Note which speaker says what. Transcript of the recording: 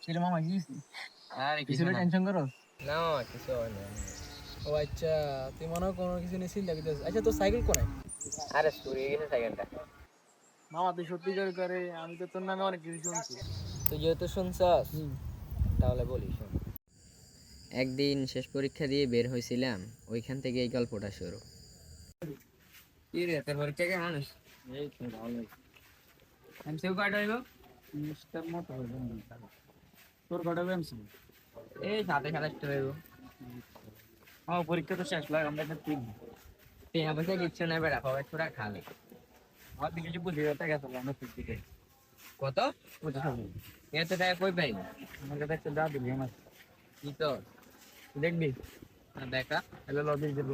Speaker 1: ছেলে মামা কি
Speaker 2: আরে
Speaker 1: কিছু
Speaker 2: কিছু না
Speaker 1: টেনশন করো?
Speaker 2: না কিছু হয় না।
Speaker 1: ও আচ্ছা, তুই মনে হয় কোনো কিছু নিয়ে চিন্তা করতেছিস। আচ্ছা, তোর সাইকেল কোনায়?
Speaker 2: আরে চুরি গেছে সাইকেলটা।
Speaker 1: মামা তুই সত্যি করে, আমি তো তোর নামে অনেক কিছু শুনছি।
Speaker 2: তুই যেহেতু শুনছস
Speaker 1: হুম।
Speaker 2: তাহলে বলি শোন। একদিন শেষ পরীক্ষা দিয়ে বের হয়েছিলাম, ওইখান থেকে এই গল্পটা শুরু। কি রে তোর পরীক্ষা কেমন হয়েছে?
Speaker 1: এই তো ভালো।
Speaker 2: এমসিকিউ কয়টা হইলো?
Speaker 1: মিস্টার মতো হইলো না। তোর কটা এমসি?
Speaker 2: এই 27-28টা হইলো।
Speaker 1: আমার পরীক্ষা তো শেষ লাগ, আমরা একটা টিম।
Speaker 2: টিয়া পয়সা কিচ্ছু নাই বেড়া, খবর ছোড়া খালি।
Speaker 1: আমার দিকে যে 25,000 টাকা আছে, আমরা ফিফটিতে
Speaker 2: কত?
Speaker 1: 25,000।
Speaker 2: এত টাকা কই পাই?
Speaker 1: আমার কাছে একটা দাদু গেম আছে,
Speaker 2: কি তো
Speaker 1: দেখবি?
Speaker 2: দেখা।
Speaker 1: হ্যালো লবি দিব।